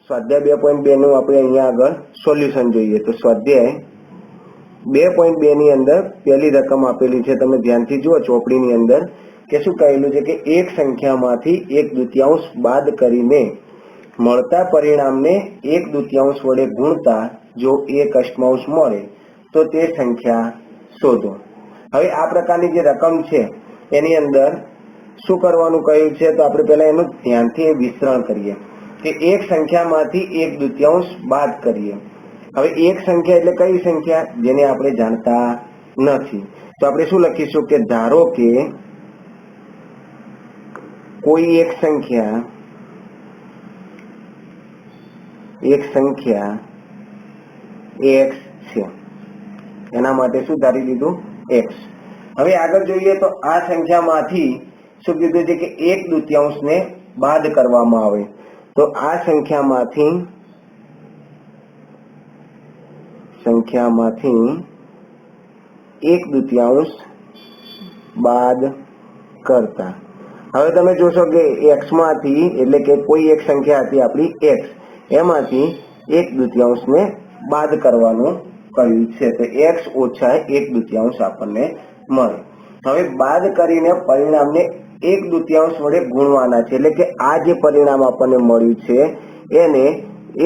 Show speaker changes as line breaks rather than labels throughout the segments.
સ્વાધ્યાય 2.2 નું આપણે અહીંયા આગળ સોલ્યુશન જોઈએ તો સ્વાધ્યાય 2.2 ની અંદર પહેલી રકમ આપેલી છે, તમે ધ્યાનથી જુઓ ચોપડીની અંદર કે શું કહેલું છે કે એક સંખ્યામાંથી 1/2 બાદ કરીને મળતા પરિણામને 1/2 વડે ગુણતા જો 1/8 મળે તો તે સંખ્યા શોધો। હવે આ પ્રકારની જે રકમ છે એની અંદર શું કરવાનું કહ્યું છે તો આપણે પહેલા એનું ધ્યાનથી વિસ્તરણ કરીએ કે એક સંખ્યામાંથી 1/2 બાદ કરીએ। હવે એક સંખ્યા એટલે કઈ સંખ્યા જેને આપણે જાણતા નથી, તો આપણે શું લખીશું કે ધારો કે કોઈ એક સંખ્યા x છે, એના માટે શું ધારી લીધું x। હવે આગળ જોઈએ તો આ સંખ્યામાંથી શું કીધું છે કે 1/2 ને બાદ કરવામાં આવે, તો આ સંખ્યામાંથી 1/2 બાદ કરતા હવે તમે જોશો કે x માંથી એટલે કે કોઈ એક સંખ્યા હતી આપણી x, એમાંથી 1/2 ને બાદ કરવાનું કહ્યું છે તો x ઓછા 1/2 આપણને મળે। હવે બાદ કરીને પરિણામને 1/2 વડે ગુણવાના છે, એટલે કે આ જે પરિણામ આપણને મળ્યું છે એને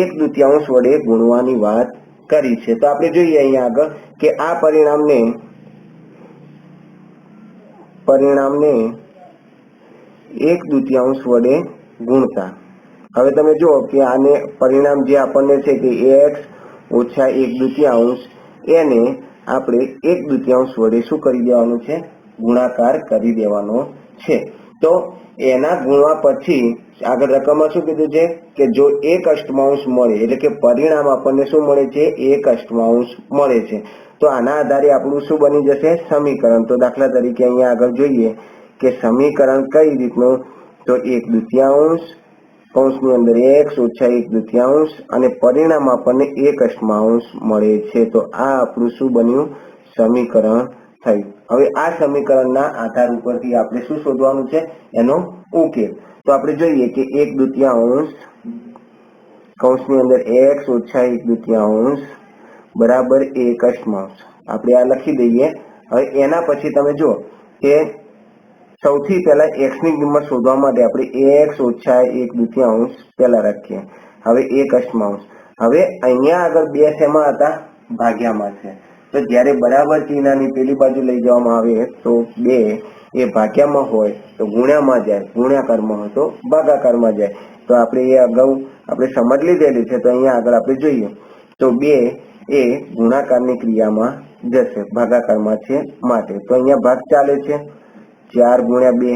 1/2 વડે ગુણવાની વાત કરી છે। તો આપણે જોઈએ અહીંયા આગળ કે આ પરિણામને 1/2 વડે ગુણતા હવે તમે જુઓ કે આને પરિણામ જે આપણને છે કે x ઓછા 1/2 એને આપણે 1/2 વડે શું કરી દેવાનું છે, ગુણાકાર કરી દેવાનો છે। તો એના ગુણવા પછી આગળ રકમમાં શું કીધું છે કે જો 1/8 મળે એટલે કે પરિણામ આપણને શું મળે છે 1/8 મળે છે, તો આના આધારે આપણું શું બની જશે સમીકરણ। તો દાખલા તરીકે અહીંયા આગળ જોઈએ કે સમીકરણ કઈ રીતનું તો 1/2 કૌંસની અંદર x ઓછા 1/2 અને પરિણામ આપણને 1/8 મળે છે, તો આ આપણું શું બન્યું સમીકરણ થયું। હવે આ સમીકરણના આધાર ઉપરથી આપણે શું શોધવાનું છે એનો ઉકેલ। તો આપણે જોઈએ કે 1/2 કૌંસની અંદર x ઓછા 1/2 બરાબર 1/8 આપણે આ લખી દઈએ। હવે એના પછી તમે જુઓ કે સૌથી પહેલા x ની કિંમત શોધવા માટે આપણે x ઓછા 1/2 પહેલા રાખીએ, હવે 1/8। હવે અહીંયા આગળ બે શેમાં હતા ભાગ્યામાં છે, તો જ્યારે બરાબર ચિહ્નની પેલી બાજુ લઈ જવામાં આવે તો 2 એ ભાગ્યામાં હોય તો ગુણ્યામાં જાય, ગુણ્યાકારમાં હોય તો ભાગાકારમાં જાય। તો આપણે એ અગાઉ આપણે સમજ લીધેલી છે, તો અહીંયા આગળ આપણે જોઈએ તો 2 એ ગુણાકારની ક્રિયામાં જશે, ભાગાકારમાં છે માટે, તો અહીંયા ભાગ ચાલે છે 4 × 2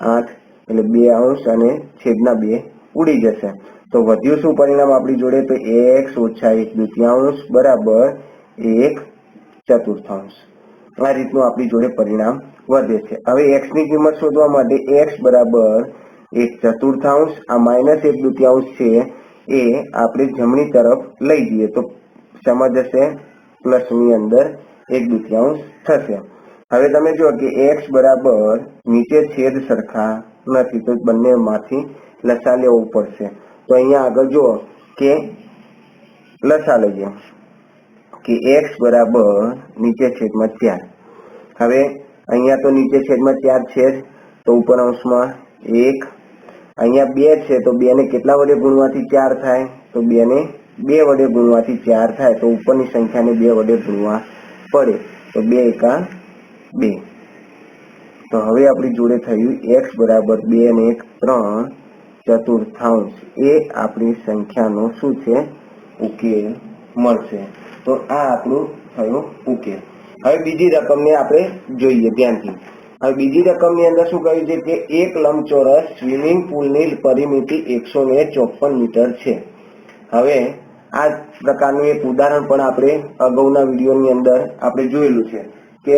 8 એટલે 2 અને છેદના 2 ઉડી જશે। તો વધ્યું શું પરિણામ આપણી જોડે તો x ઓછા 1/2 બરાબર 1/4। આ રીતનું આપણી જોડે પરિણામ વધે છે। હવે x ની કિંમત શોધવા માટે x બરાબર 1/4, આ -1/2 છે એ આપણે જમણી તરફ લઈ જઈએ તો સમજ જશે પ્લસની અંદર 1/2 થશે। હવે તમે જુઓ કે x બરાબર નીચે છેદ સરખા નથી તો બંનેમાંથી લસા લેવું પડશે। તો અહીંયા આગળ જુઓ કે લસા લઈએ કે x બરાબર નીચે છેદમાં 4। હવે અહીંયા તો નીચે છેદમાં 4 છે જ, તો ઉપર અંશમાં 1, અહીંયા 2 છે તો 2 ને કેટલા વડે ગુણવાથી 4 થાય તો 2 ને 2 વડે ગુણવાથી 4 થાય, તો ઉપરની સંખ્યાને 2 વડે ગુણવા પડે તો 2 એકા 2। તો હવે આપણી જોડે થયું x બરાબર 2 અને 1 3/4 એ આપણી સંખ્યાનો શું છે ઉકેલ મળશે। તો આ આપણું થયો ઉકેલ। હવે બીજી રકમને આપણે જોઈએ ધ્યાનથી। હવે બીજી રકમની અંદર શું કહ્યું છે કે એક લંબચોરસ સ્વિમિંગ પુલની પરિમિતિ 154 મીટર છે। હવે આ પ્રકારનું એક ઉદાહરણ પણ આપણે અગાઉના વિડીયોની અંદર આપણે જોયેલું છે કે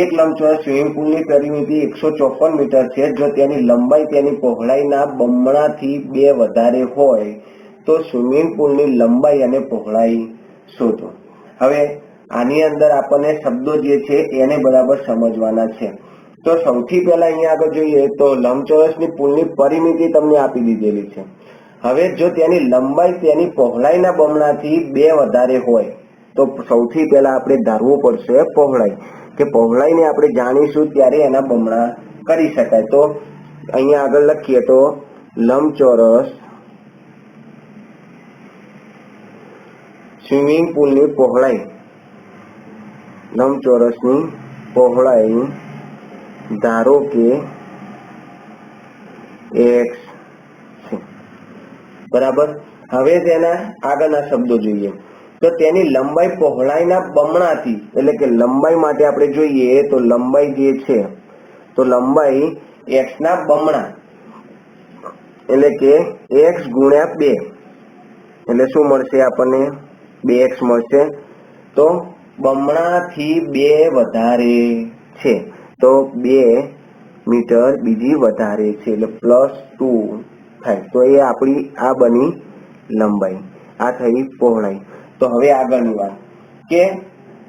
એક લંબચોરસ સ્વિમિંગ પુલની પરિમિતિ 154 મીટર છે, જો તેની લંબાઈ તેની પહોળાઈના બમણાથી 2 વધારે હોય તો સ્વિમિંગ પુલની લંબાઈ અને પહોળાઈ શોધો। હવે આની અંદર આપણને શબ્દો જે છે એને બરાબર સમજવાના છે। તો સૌથી પહેલા અહીંયા આગળ જોઈએ તો લંબચોરસની પુલની પરિમિતિ તમને આપી દીધેલી છે। હવે જો તેની લંબાઈ તેની પહોળાઈના બમણાથી 2 વધારે હોય તો સૌથી પહેલા આપણે ધારવું પડશે પહોળાઈ, કે પહોળાઈને આપણે જાણીશું ત્યારે એના બમણા કરી શકાય. તો અહીંયા આગળ લખીએ તો લંબચોરસ સ્વિમિંગ પુલની પહોળાઈ, લંબચોરસની પહોળાઈ ધારો કે x છે, બરાબર. હવે તેના આગળના શબ્દો જોઈએ તો તેની લંબાઈ પહોળાઈના બમણાથી, એટલે કે લંબાઈ માટે આપણે જોઈએ તો લંબાઈ જે છે તો લંબાઈ x ના બમણા, એટલે કે x ગુણ્યા 2, એટલે શું મળશે આપણને 2x મળશે. તો બમણાથી 2 વધારે છે તો 2 મીટર બીજી વધારે છે એટલે +2 થાય. તો એ આપણી આ બની લંબાઈ, આ થઈ પહોળાઈ. તો હવે આગળની વાત કે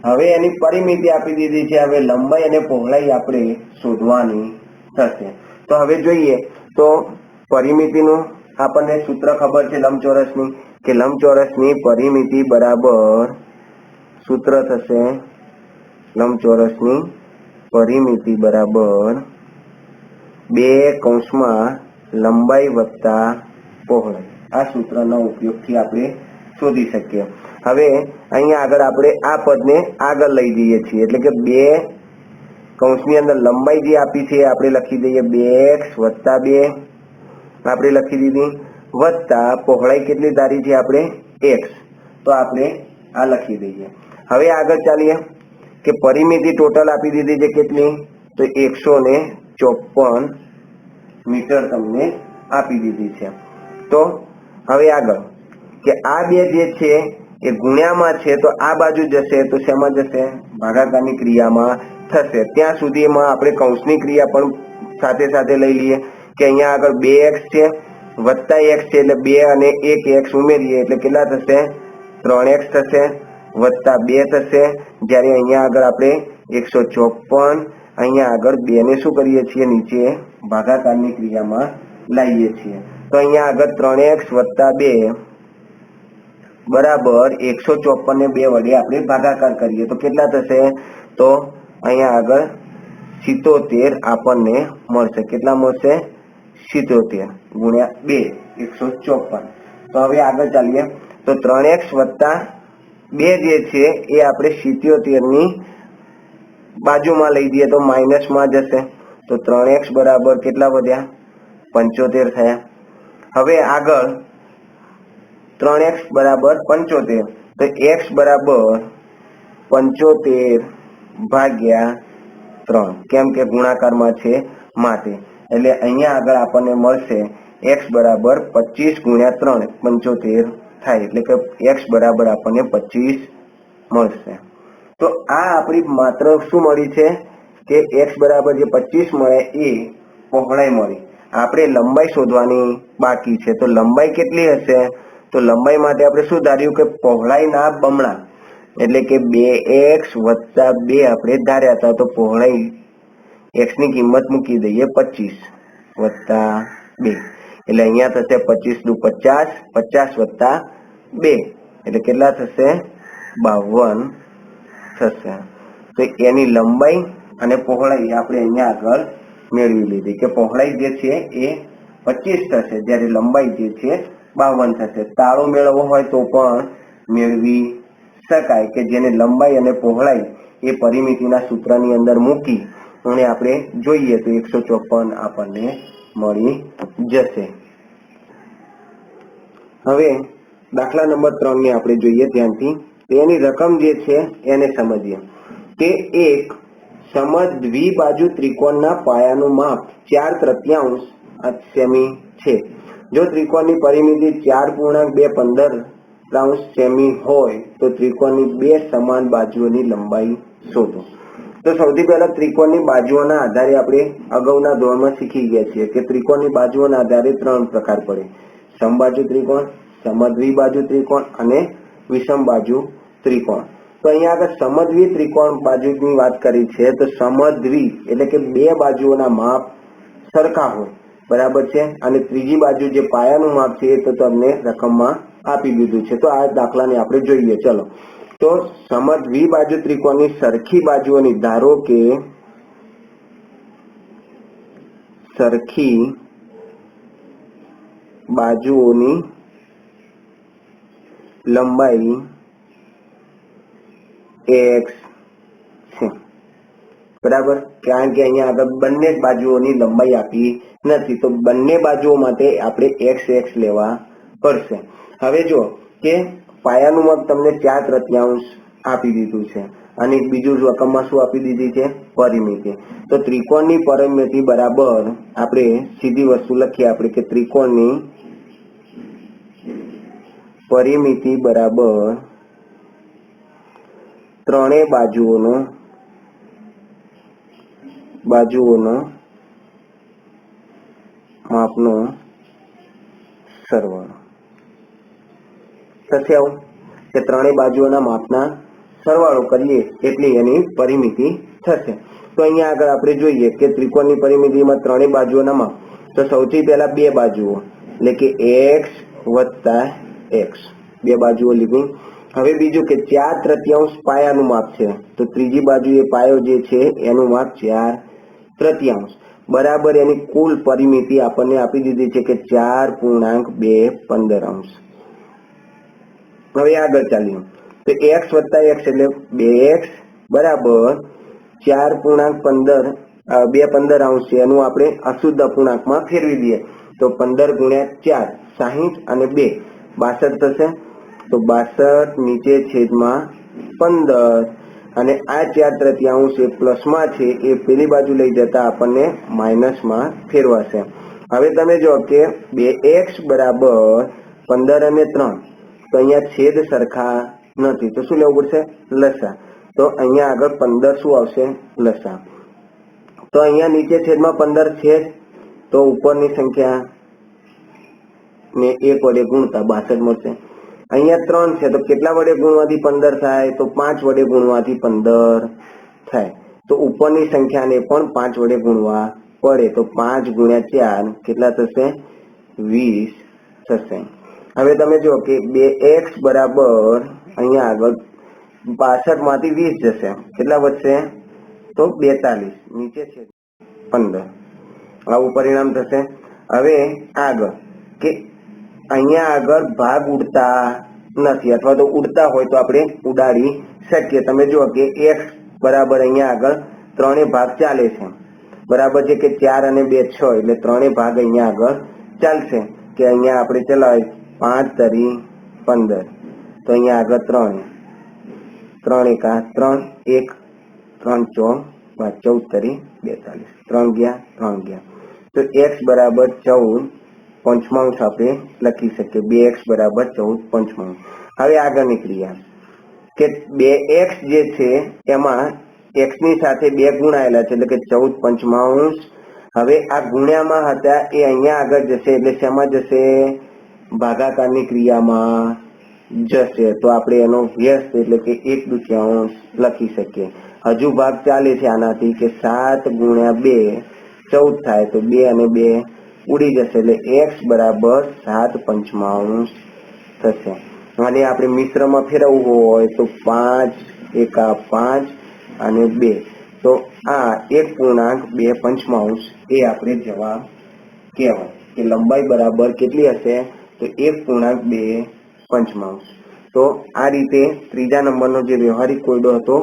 હવે એની પરિમિતિ આપી દીધી છે, હવે લંબાઈ અને પહોળાઈ આપણે શોધવાની થશે. તો હવે જોઈએ તો પરિમિતિનું આપણને સૂત્ર ખબર છે લંબચોરસની, કે લંબચોરસની પરિમિતિ બરાબર સૂત્ર થશે લંબચોરસની પરિમિતિ બરાબર 2 કૌંસમાં લંબાઈ વત્તા પહોળાઈ. આ સૂત્રનો ઉપયોગથી આપણે શોધી શકીએ. હવે અહીંયા આગળ આપણે આ પદને આગળ લઈ જઈએ છીએ, એટલે કે 2 કૌંસની અંદર લંબાઈ જે આપી છે આપણે લખી દઈએ 2x વત્તા 2 આપણે લખી દીધી, વત્તા પહોળાઈ કેટલી ધારી છે આપણે x, તો આપણે આ લખી દઈએ. હવે આગળ ચાલીએ કે પરિમિતિ ટોટલ આપી દીધી છે કેટલી, તો 154 મીટર તમને આપી દીધી છે. તો હવે આગળ કે આ બે જે છે એ ગુણ્યામાં છે તો આ બાજુ જશે તો શેમાં જશે, ભાગાકારની ક્રિયામાં થશે. ત્યાં સુધીમાં આપણે કૌંસની ક્રિયા પણ સાથે સાથે લઈ લઈએ કે અહીંયા આગળ 2x છે વત્તા x છે એટલે 2 અને 1x ઉમેરીએ એટલે કેટલા થશે 3x થશે વત્તા 2 થશે. જ્યારે અહીંયા આગળ આપણે 154 અહીંયા આગળ 2 ને શું કરીએ છીએ નીચે ભાગાકારની ક્રિયામાં લાવીએ છીએ. તો અહીંયા આગળ 3x વત્તા 2 બરાબર 154 ને 2 વડે આપણે ભાગાકાર કરીએ તો કેટલા થશે, તો અહીંયા આગળ 77 આપણને મળશે. કેટલા મળશે 77 ગુણ્યા 2 154. તો હવે આગળ ચાલીએ તો 3x વત્તા 2 જે છે એ આપણે 77 ની બાજુમાં લઈ દઈએ તો માઇનસમાં જશે. તો 3x બરાબર કેટલા વધ્યા 75 થયા. હવે આગળ 3x બરાબર 75 તો x બરાબર 75 ભાગ્યા 3, કેમ કે ગુણાકારમાં છે માટે. એટલે અહીંયા આગળ આપણને મળશે x બરાબર 25 ગુણ્યા 3 75 થાય, એટલે કે x બરાબર આપણને 25 મળશે. તો આ આપણી માત્ર શું મળી છે કે x બરાબર જે 25 મળે એ પહોળાઈ મળી. આપણે લંબાઈ શોધવાની બાકી છે. તો લંબાઈ કેટલી હશે, તો લંબાઈ માટે આપણે શું ધાર્યું કે પહોળાઈના બમણા, એટલે કે 2x વત્તા 2 આપણે ધાર્યા હતા. તો પહોળાઈ x ની કિંમત મૂકી દઈએ 25 વત્તા 2 એટલે અહીંયા થશે 25 દુ 50, 50 વત્તા 2 એટલે કેટલા થશે 52 થશે. તો એની લંબાઈ અને પહોળાઈ આપણે અહીંયા આગળ મેળવી લીધી કે પહોળાઈ જે છે એ 25 થશે જ્યારે લંબાઈ જે છે 52 થશે. તાળો મેળવવો હોય તો પણ મેળવી શકાય કે જેને લંબાઈ અને પહોળાઈ એ પરિમિતિના સૂત્રની અંદર મૂકી અને આપણે જોઈએ તો 154 આપણને મળી જશે. હવે દાખલા નંબર 3 ને આપણે જોઈએ ધ્યાનથી. તેની રકમ જે છે એને સમજીએ કે એક સમદ્વિબાજુ ત્રિકોણના પાયાનું માપ 4/3 સેમી છે. જો ત્રિકોણની પરિમિતિ 4.215 સેમી હોય તો ત્રિકોણની 2 સમાન બાજુઓની લંબાઈ શોધો. તો સૌથી પહેલા ત્રિકોણની બાજુઓના આધારે આપણે અગાઉના ધોરણમાં શીખી ગયા છીએ કે ત્રિકોણની બાજુઓના આધારે 3 પ્રકાર પડે: સમબાજુ ત્રિકોણ, સમદ્વિબાજુ ત્રિકોણ અને વિષમબાજુ ત્રિકોણ. તો અહીંયા આગળ સમદ્વિ ત્રિકોણ બાજુની વાત કરી છે. તો સમદ્વિ એટલે કે 2 બાજુઓના માપ સરખા હોય, बराबर है। અને ત્રીજી બાજુ જે પાયાનું માપ છે એ તો તમને રકમમાં આપી દીધું છે। તો આ દાખલાને આપણે જોઈએ। ચલો, તો સમજ દ્વિબાજુ ત્રિકોણની સરખી બાજુઓની, ધારો કે સરખી બાજુઓની લંબાઈ x છે, બરાબર। કારણ કે અહીંયા આગળ બંને બાજુઓની લંબાઈ આપી નથી, તો બંને બાજુઓ માટે આપણે x લેવા પડશે। હવે જો કે પાયાનું માપ તમને 4/3 આપી દીધું છે અને બીજું રકમમાં શું આપી દીધી છે? પરિમિતિ। તો ત્રિકોણની પરિમિતિ બરાબર આપણે સીધી વસ્તુ લખીએ આપણે કે ત્રિકોણની પરિમિતિ બરાબર ત્રણેય બાજુઓનો માપનો સરવાળો થશે। આવું કે ત્રણેય બાજુઓના માપના સરવાળો કરીએ એટલે એની પરિમિતિ થશે। તો અહીંયા આગળ આપણે જોઈએ કે ત્રિકોણની પરિમિતિમાં ત્રણેય બાજુઓના માપ, તો સૌથી પહેલા બે બાજુઓ એટલે કે x વત્તા x, બે બાજુઓ લીધી। હવે બીજું કે 4/3 પાયાનું માપ છે, તો ત્રીજી બાજુએ પાયો જે છે એનું માપ 4/3 બરાબર એની કુલ પરિમિતિ આપણને આપી દીધી છે કે 4.215। હવે આગળ ચાલીએ તો x વત્તા x એટલે 2x બરાબર 4.215 છે, એનું આપણે અશુદ્ધ અપૂર્ણાંકમાં ફેરવી દઈએ તો 15 × 4 60 અને 2 62 થશે। તો 62 નીચે છેદમાં 15 અને આ 4/3 એ પ્લસમાં છે એ પેલી બાજુ લઈ જતા આપણને માઇનસમાં ફેરવાશે। હવે તમે જો કે 2x બરાબર 15 અને 3, તો અહીંયા છેદ સરખા નથી, તો શું લેવું પડશે? લસા। તો અહીંયા આગળ 15 શું આવશે? લસા। તો અહીંયા નીચે છેદમાં 15 છે, તો ઉપરની સંખ્યા ને 1 વડે ગુણતા 62 મળશે। અહીંયા 3 છે, તો કેટલા વડે ગુણવાથી 15 થાય? તો 5 વડે ગુણવાથી 15 થાય। તો ઉપરની સંખ્યાને પણ 5 વડે ગુણવા પડે, તો 5 × 4 કેટલા થશે? 20 થશે। હવે તમે જો કે 2x બરાબર અહીંયા આગળ 62 માંથી 20 જશે, કેટલા વધશે? તો 42, નીચે છે 15, આવું પરિણામ થશે। હવે આગળ કે અહીંયા આગળ ભાગ ઉડતા નથી, અથવા તો ઉડતા હોય તો આપણે ઉડાડી શકીએ। તમે જુઓ કે x બરાબર અહીંયા આગળ ત્રણેય ભાગ ચાલે છે, બરાબર છે કે 4 અને 2 6, એટલે ત્રણેય ભાગ અહીંયા આગળ ચાલશે કે અહીંયા આપણે ચલાવીએ 5 તરી 15, તો અહીંયા આગળ 3 એકા 3 1 3 4 14 તરી 42, 3 ગયા 3 ગયા, તો x બરાબર 14/5 આપણે લખી શકીએ। 2x બરાબર 14/5। હવે આગળની ક્રિયા કે 2x જે છે એમાં x ની સાથે 2 ગુણાયેલા છે એટલે કે 14/5। હવે આ ગુણ્યામાં હતા એ અહીંયા આગળ જશે એટલે શેમાં જશે? ભાગાકારની ક્રિયામાં જશે। તો આપણે એનો વ્યસ્ત એટલે કે 1/2 લખી શકીએ। હજુ ભાગ ચાલે છે આનાથી કે 7 × 2 14 થાય, તો 2 અને 2 ઉડી જશે એટલે x બરાબર 7/5 થશે। અને આપણે મિશ્રમાં ફેરવવું હોય તો 5 એકા 5 અને 2, તો આ 1.2/5 એ આપણે જવાબ કહેવાય કે લંબાઈ બરાબર કેટલી હશે? તો 1.2/5। તો આ રીતે ત્રીજા નંબરનો જે વ્યવહારિક કોયડો હતો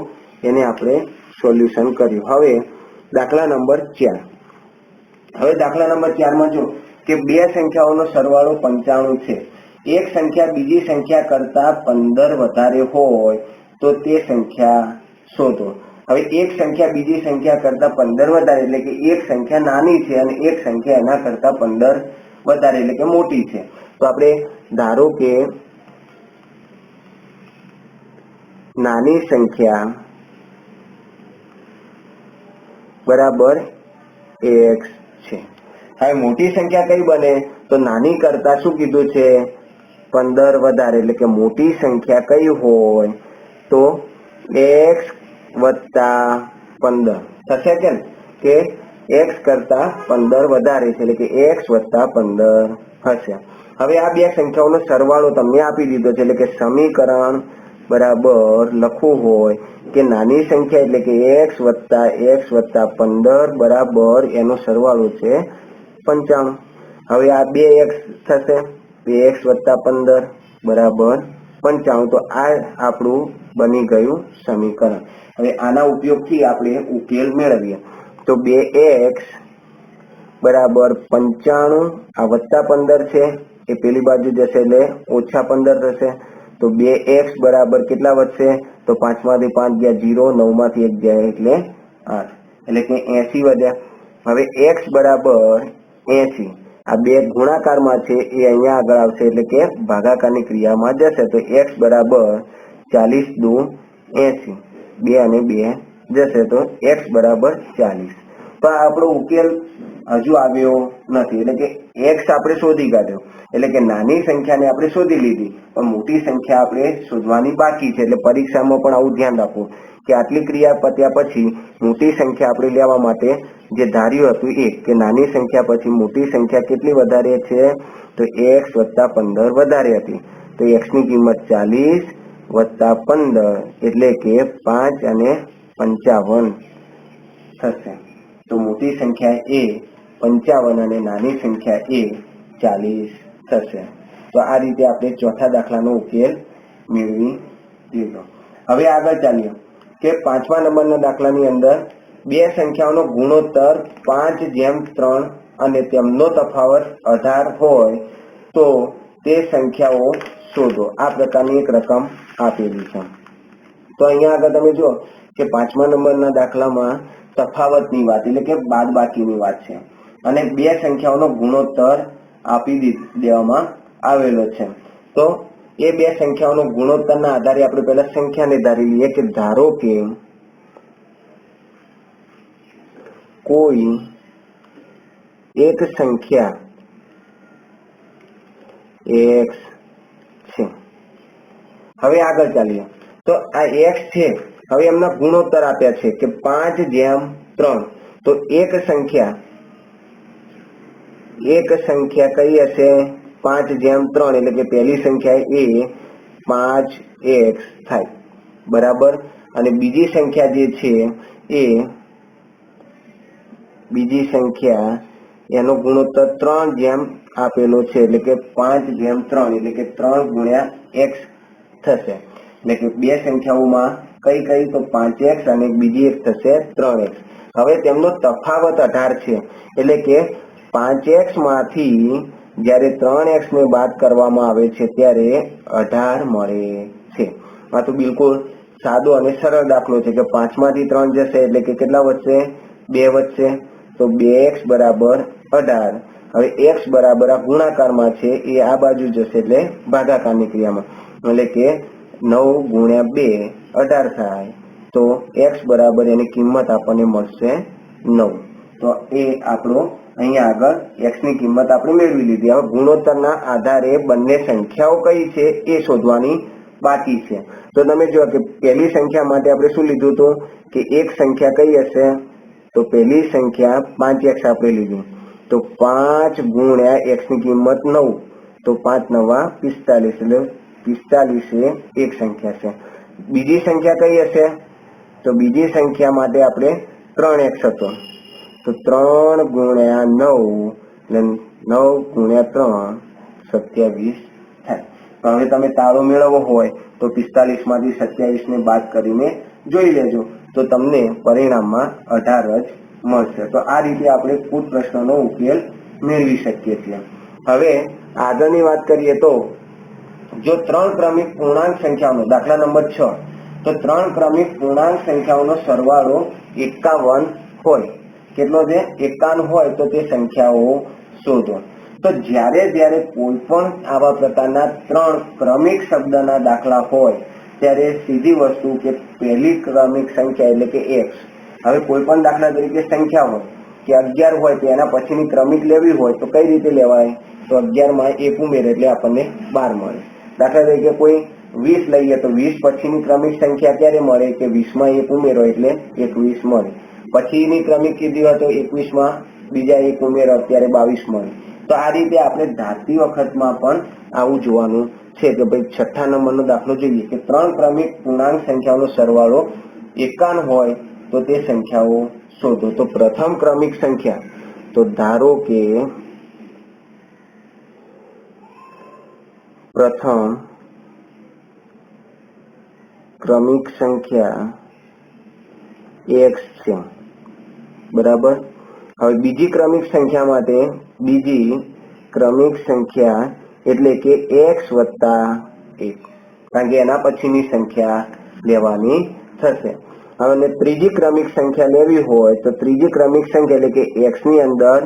એને આપણે સોલ્યુશન કર્યું। હવે દાખલા નંબર 4। હવે દાખલા નંબર 4માં જો કે બે સંખ્યાઓનો સરવાળો 95 છે, એક સંખ્યા બીજી સંખ્યા કરતા 15 વધારે હોય તો તે સંખ્યા શોધો। હવે એક સંખ્યા બીજી સંખ્યા કરતા 15 વધારે એટલે કે એક સંખ્યા નાની છે અને એક સંખ્યા એના કરતા 15 વધારે એટલે કે મોટી છે। તો આપણે ધારો કે નાની સંખ્યા બરાબર x છે। હવે મોટી સંખ્યા કઈ બને? તો નાની કરતા શું કીધું છે? 15 વધારે, એટલે કે મોટી સંખ્યા કઈ હોય? તો x વત્તા 15 થશે કે x કરતા 15 વધારે છે એટલે કે x વત્તા 15 હશે. હવે આ બે સંખ્યાઓનો સરવાળો તમને આપી દીધો છે એટલે કે સમીકરણ બરાબર લખવું હોય કે નાની સંખ્યા એટલે કે x વત્તા 15 બરાબર એનો સરવાળો છે 95. હવે આ 2x થશે 2x વત્તા 15 બરાબર 95. તો આ આપણું બની ગયું સમીકરણ. હવે આના ઉપયોગથી આપણે ઉકેલ મેળવીએ તો 2x બરાબર 95 આ વત્તા 15 છે એ પેલી બાજુ જશે એટલે ઓછા 15 થશે. તો 2x બરાબર કેટલા વધશે તો 5 માંથી 5 ગયા 0 9 માંથી 1 ગયા એટલે 8 એટલે કે 80 વધ્યા. હવે x બરાબર 80 આ બે ગુણાકારમાં છે એ અહીંયા આગળ આવશે એટલે કે ભાગાકારની ક્રિયામાં જશે તો x બરાબર 40 દુ 80 2 અને 2 જશે તો x બરાબર 40. તો આપણો ઉકેલ હજુ આવ્યો નથી એટલે કે x આપણે શોધી કાઢ્યો એટલે કે નાની સંખ્યાને આપણે શોધી લીધી પણ મોટી સંખ્યા આપણે શોધવાની બાકી છે. એટલે પરીક્ષામાં પણ આવું ધ્યાન રાખવું કે આટલી ક્રિયા પત્યા પછી મોટી સંખ્યા આપણે લેવા માટે જે ધાર્યું હતું એ કે નાની સંખ્યા પછી મોટી સંખ્યા કેટલી વધારે છે તો x વત્તા 15 વધારે હતી તો x ની કિંમત 40 વત્તા 15 એટલે કે 5 અને 55 થશે. તો મોટી સંખ્યા એ 55 અને નાની સંખ્યા એ 40 થશે. તો આ રીતે આપણે ચોથા દાખલાનો ઉકેલ મેળવી લીધો. હવે આગળ ચાલીએ કે 5મા નંબરના દાખલાની અંદર બે સંખ્યાઓનો ગુણોત્તર 5:3 અને તેમનો તફાવત 18 હોય તો તે સંખ્યાઓ શોધો. આ પ્રકારની એક રકમ આપેલી છે. તો અહીંયા આગળ તમે જુઓ કે 5મા નંબરના દાખલામાં તફાવતની વાત એટલે કે બાદબાકીની વાત છે અને બે સંખ્યાઓનો ગુણોત્તર આપી દેવામાં આવેલો છે. તો એ બે સંખ્યાઓનો ગુણોત્તરના આધારે આપણે પહેલા સંખ્યાને ધારી લઈએ કે ધારો કે કોઈ એક સંખ્યા x છે. હવે આગળ ચાલીએ તો આ x છે. હવે એમના ગુણોત્તર આપ્યા છે કે 5:3. તો એક સંખ્યા કઈ હશે 5:3 એટલે કે પહેલી સંખ્યા એ 5x થાય બરાબર. અને બીજી સંખ્યા જે છે એ બીજી સંખ્યા એનો ગુણોત્તર 3 આપેલો છે એટલે કે 5:3 એટલે કે 3 ગુણ્યા x થશે. એટલે કે બે સંખ્યાઓમાં કઈ તો 5x અને બીજી એક થશે 3x. હવે તેમનો તફાવત 18 છે એટલે કે 5x માંથી જ્યારે 3x ને બાદ કરવામાં આવે છે ત્યારે 18 મળે છે. આ તો બિલકુલ સાદો અને સરળ દાખલો છે કે 5 માંથી 3 જશે એટલે કે કેટલા વધશે 2 વધશે તો 2x બરાબર 18. હવે x બરાબર આ ગુણાકારમાં છે એ આ બાજુ જશે એટલે ભાગાકારની ક્રિયામાં એટલે કે 9 ગુણ્યા 2 18 થાય તો x બરાબર એની કિંમત આપણને મળશે 9. તો એ આપણો અહીંયા આગળ x ની કિંમત આપણે મેળવી લીધી. હવે ગુણોત્તરના આધારે બંને સંખ્યાઓ કઈ છે એ શોધવાની બાકી છે. તો તમે જો કે પહેલી સંખ્યા માટે આપણે શું લીધું હતું કે એક સંખ્યા કઈ હશે તો પહેલી સંખ્યા 5x આપણે લીધી તો 5 ગુણ્યા x ની કિંમત 9 તો 5 9 45 એટલે 45 એ એક સંખ્યા છે. બીજી સંખ્યા કઈ હશે તો બીજી સંખ્યા માટે આપણે 3x હતો તો 3 ગુણ્યા 9 એટલે 9 ગુણ્યા 3 27 થાય. હવે તમે તાળો મેળવવો હોય તો 45 માંથી 27 ને બાદ કરીને જોઈ લેજો તો તમને પરિણામમાં 18 જ મળશે. તો આ રીતે આપણે કુલ પ્રશ્નનો ઉકેલ મેળવી શકીએ છીએ. હવે આગળની વાત કરીએ તો જો 3 ક્રમિક પૂર્ણાંક સંખ્યાઓનો દાખલા નંબર 6 તો 3 ક્રમિક પૂર્ણાંક સંખ્યાઓનો સરવાળો 51 હોય. કેટલો છે 51 હોય તો તે સંખ્યાઓ શોધો. તો જ્યારે કોઈ પણ આવા પ્રકારના 3 ક્રમિક શબ્દના દાખલા હોય ત્યારે સીધી વસ્તુ કે પહેલી ક્રમિક સંખ્યા એટલે કે x. હવે કોઈ પણ દાખલા તરીકે સંખ્યા હોય કે 11 હોય તો એના પછીની ક્રમિક લેવી હોય તો કઈ રીતે લેવાય તો 11 માં 1 ઉમેરે એટલે આપણને 12 મળે. દાખલા તરીકે કોઈ 20 લઈએ તો 20 પછીની ક્રમિક સંખ્યા ક્યારે મળે કે 20 માં 1 ઉમેરો એટલે 21 મળે. પછીની ક્રમિક કીધી હોય તો 21માં બીજા એક ઉમેરો અત્યારે 22 મળે. તો આ રીતે આપણે ધારતી વખતમાં પણ આવું જોવાનું છે કે ભાઈ છઠ્ઠા નંબરનો દાખલો જોઈએ કે 3 ક્રમિક પૂર્ણાંક સંખ્યાઓનો સરવાળો 51 હોય તો તે સંખ્યાઓ શોધો. તો પ્રથમ ક્રમિક સંખ્યા, તો ધારો કે પ્રથમ ક્રમિક સંખ્યા x છે, બરાબર. હવે બીજી ક્રમિક સંખ્યા માટે બીજી ક્રમિક સંખ્યા એટલે કે x વત્તા 1, કારણ કે એના પછીની સંખ્યા લેવાની થશે. હવે ત્રીજી ક્રમિક સંખ્યા લેવી હોય તો ત્રીજી ક્રમિક સંખ્યા એટલે કે x ની અંદર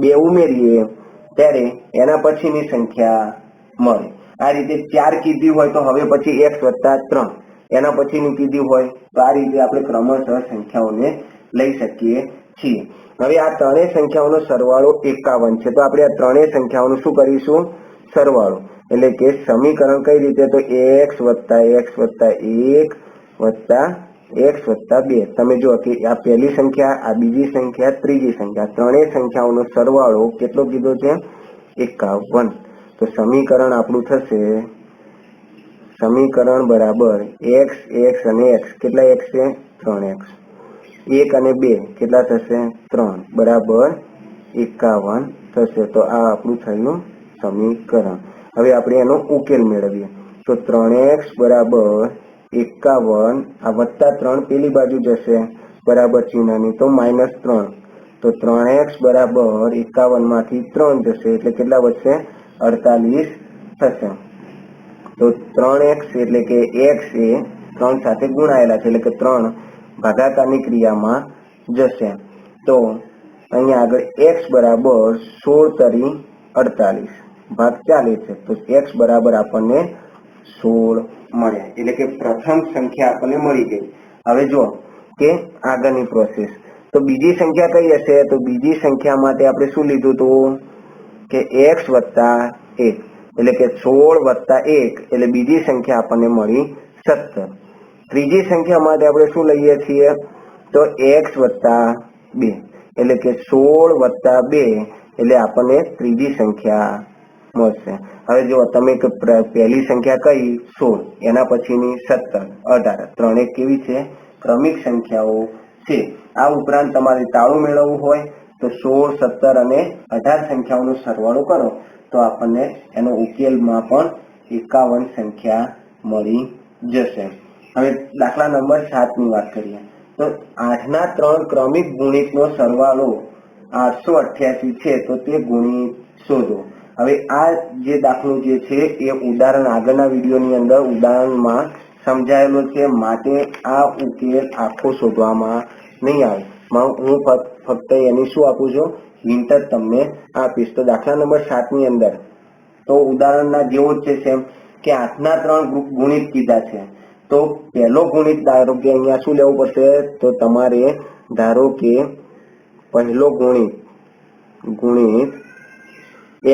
2 ઉમેરીએ ત્યારે એના પછીની સંખ્યા મળે. આ રીતે 4 કીધી હોય તો હવે પછી x વત્તા 3 એના પછીની કીધી હોય તો આ રીતે આપણે ક્રમશઃ સંખ્યાઓને લઈ શકીએ છીએ. હવે આ ત્રણેય સંખ્યાઓનો સરવાળો 51 છે. તો આપણે આ ત્રણેય સંખ્યાઓનું શું કરીશું? સરવાળો. એટલે કે સમીકરણ કઈ રીતે? તો x વત્તા 1 વત્તા x વત્તા 2. તમે જુઓ કે આ પહેલી સંખ્યા, આ બીજી સંખ્યા, ત્રીજી સંખ્યા, ત્રણેય સંખ્યાઓનો સરવાળો કેટલો કીધો છે? 51. તો સમીકરણ આપણું થશે, સમીકરણ બરાબર x અને x. કેટલા x છે? 3x. 1 અને 2 કેટલા થશે? 3 બરાબર 51 થશે. તો આ આપણું થયું સમીકરણ. હવે આપણે એનો ઉકેલ મેળવીએ. તો 3x બરાબર 51, આ વત્તા 3 પેલી બાજુ જશે બરાબર ચિહ્નની, તો -3. તો 3x બરાબર 51 માંથી 3 જશે એટલે કેટલા વધશે? 48 થશે. તો 3x એટલે કે x એ 3 સાથે ગુણાયેલા છે એટલે કે 3 ભાગાકારની ક્રિયામાં જશે. તો અહીંયા આગળ x બરાબર 16 તરી 48 ભાગ ચાલે છે. તો x બરાબર આપણને 16 મળ્યા. એટલે કે પ્રથમ સંખ્યા આપણને મળી ગઈ. હવે જો કે આગળની પ્રોસેસ. તો બીજી સંખ્યા કઈ હશે? તો બીજી સંખ્યા માટે આપણે શું લીધું હતું કે x વત્તા 1 એટલે કે 16 વત્તા 1 એટલે બીજી સંખ્યા આપણને મળી 17. ત્રીજી સંખ્યા માટે આપણે શું લઈએ છીએ? તો x વત્તા 2 એટલે કે 16 વત્તા 2 એટલે આપણને ત્રીજી સંખ્યા મળશે. હવે જો તમે પહેલી સંખ્યા કઈ? 16, એના પછીની 17, 18, ત્રણેય કેવી છે? ક્રમિક સંખ્યાઓ છે. આ ઉપરાંત તમારે તાળું મેળવવું હોય તો 16, 17 અને 18 સંખ્યાઓનો સરવાળો કરો તો આપણને એનો ઉકેલમાં પણ 51 સંખ્યા મળી જશે. હવે દાખલા નંબર 7 ની વાત કરીએ. તો 8ના 3 ક્રમિક ગુણિતનો સરવાળો 888 છે. તો તે ગુણિત શોધો. હવે આ જે દાખલો જે છે એ ઉદાહરણ આગળના વિડીયોની અંદર ઉદાહરણમાં સમજાયેલો છે, માટે આ ઉકેલ આખો શોધવામાં નહીં આવે. હું ફક્ત એની શું આપું છું? હિન્ટ જ તમને આપીશ. તો દાખલા નંબર 7 ની અંદર તો ઉદાહરણના જેવો જ છે સેમ, કે 8ના 3 ગુણિત કીધા છે. તો પહેલો ગુણિત ધારો કે અહીંયા શું લેવું પડશે? તો તમારે ધારો કે પહેલો ગુણિત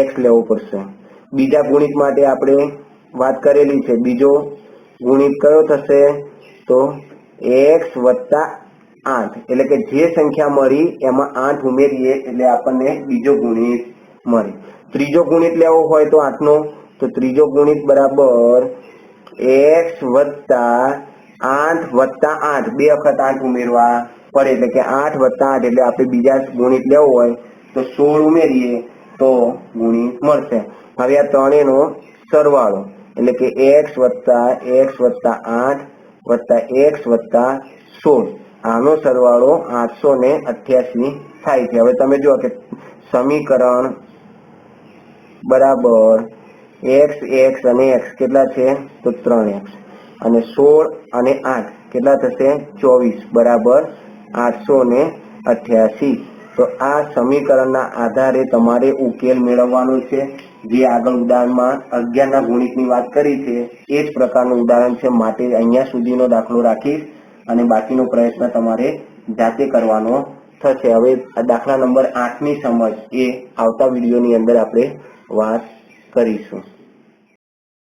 x લેવો પડશે. બીજા ગુણિત માટે આપણે વાત કરેલી છે. બીજો ગુણિત કયો થશે? તો x વત્તા 8 એટલે કે જે સંખ્યા મળી એમાં 8 ઉમેરીએ એટલે આપણને બીજો ગુણિત મળે. ત્રીજો ગુણિત લેવો હોય તો 8નો, તો ત્રીજો ગુણિત બરાબર x વત્તા 8 વત્તા 8, 2 વખત 8 ઉમેરવા પડે એટલે કે 8 વત્તા 8 એટલે આપણે બીજા ગુણિત લેવો હોય તો 16 ઉમેરીએ તો ગુણિત મળશે. હવે આ ત્રણેયનો સરવાળો એટલે કે x વત્તા 8 વત્તા x વત્તા 16, આનો સરવાળો 888 થાય છે. હવે તમે જુઓ કે સમીકરણ બરાબર x અને x કેટલા છે? તો 3x અને 16 અને 8 કેટલા થશે? 24 બરાબર 888. તો આ સમીકરણના આધારે તમારે ઉકેલ મેળવવાનો છે. જે આગળ ઉદાહરણમાં 11ના ગુણિતની વાત કરી છે એ જ પ્રકારનું ઉદાહરણ છે, માટે અહીંયા સુધીનો દાખલો રાખીશ અને બાકીનો પ્રયત્ન તમારે જાતે કરવાનો થશે. હવે આ દાખલા નંબર 8ની સમજ એ આવતા વિડીયોની અંદર આપણે વાત કરીશું.